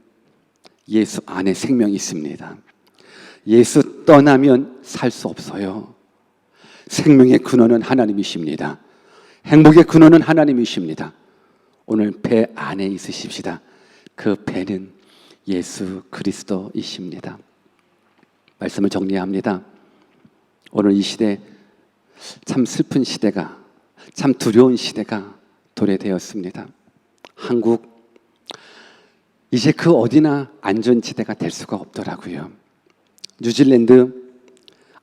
예수 안에 생명이 있습니다. 예수 떠나면 살 수 없어요. 생명의 근원은 하나님이십니다. 행복의 근원은 하나님이십니다. 오늘 배 안에 있으십시다. 그 배는 예수 그리스도이십니다. 말씀을 정리합니다. 오늘 이 시대, 참 슬픈 시대가, 참 두려운 시대가 도래되었습니다. 한국, 이제 그 어디나 안전지대가 될 수가 없더라고요. 뉴질랜드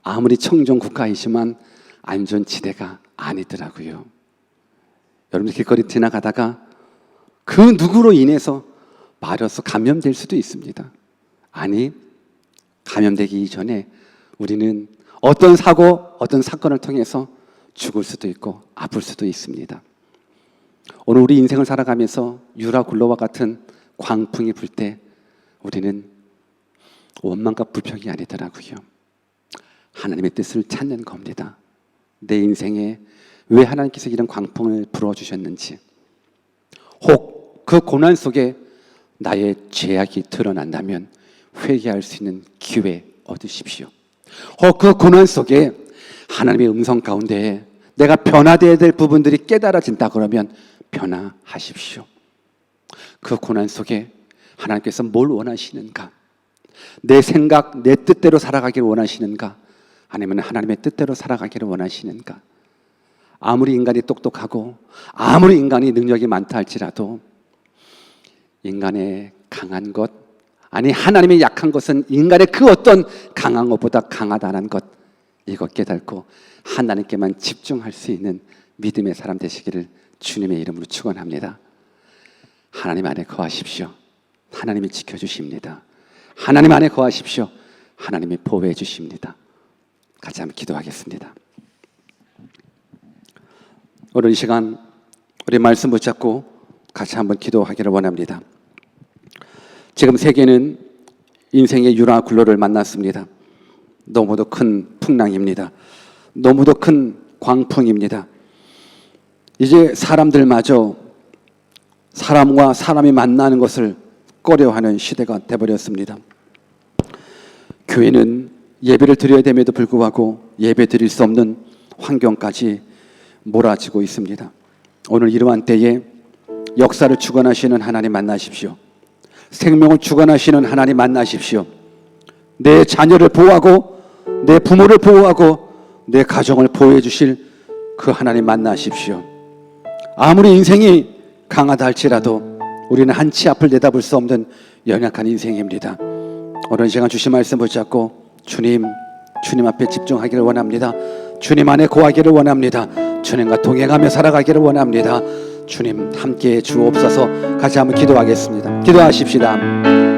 아무리 청정 국가이지만 안전지대가 아니더라고요. 여러분들 길거리 지나가다가 그 누구로 인해서 마려서 감염될 수도 있습니다. 아니, 감염되기 이전에 우리는 어떤 사고, 어떤 사건을 통해서 죽을 수도 있고 아플 수도 있습니다. 오늘 우리 인생을 살아가면서 유라 굴로와 같은 광풍이 불 때 우리는 원망과 불평이 아니더라고요. 하나님의 뜻을 찾는 겁니다. 내 인생에 왜 하나님께서 이런 광풍을 불어주셨는지, 혹 그 고난 속에 나의 죄악이 드러난다면 회개할 수 있는 기회 얻으십시오. 혹 그 고난 속에 하나님의 음성 가운데 내가 변화되어야 될 부분들이 깨달아진다 그러면 변화하십시오. 그 고난 속에 하나님께서 뭘 원하시는가? 내 생각, 내 뜻대로 살아가기를 원하시는가? 아니면 하나님의 뜻대로 살아가기를 원하시는가? 아무리 인간이 똑똑하고 아무리 인간이 능력이 많다 할지라도 인간의 강한 것, 아니 하나님의 약한 것은 인간의 그 어떤 강한 것보다 강하다는 것, 이거 깨닫고 하나님께만 집중할 수 있는 믿음의 사람 되시기를 주님의 이름으로 축원합니다. 하나님 안에 거하십시오. 하나님이 지켜주십니다. 하나님 안에 거하십시오. 하나님이 보호해 주십니다. 같이 한번 기도하겠습니다. 오늘 이 시간 우리 말씀 붙잡고 같이 한번 기도하기를 원합니다. 지금 세계는 인생의 유라 굴로를 만났습니다. 너무도 큰 풍랑입니다. 너무도 큰 광풍입니다. 이제 사람들마저 사람과 사람이 만나는 것을 꺼려하는 시대가 되어버렸습니다. 교회는 예배를 드려야 됨에도 불구하고 예배 드릴 수 없는 환경까지 몰아치고 있습니다. 오늘 이러한 때에 역사를 주관하시는 하나님 만나십시오. 생명을 주관하시는 하나님 만나십시오. 내 자녀를 보호하고 내 부모를 보호하고 내 가정을 보호해 주실 그 하나님 만나십시오. 아무리 인생이 강하다 할지라도 우리는 한치 앞을 내다볼 수 없는 연약한 인생입니다. 오늘 이 시간 주신 말씀 붙잡고 주님 앞에 집중하기를 원합니다. 주님 안에 거하기를 원합니다. 주님과 동행하며 살아가기를 원합니다. 주님 함께해 주옵소서. 같이 한번 기도하겠습니다. 기도하십시다.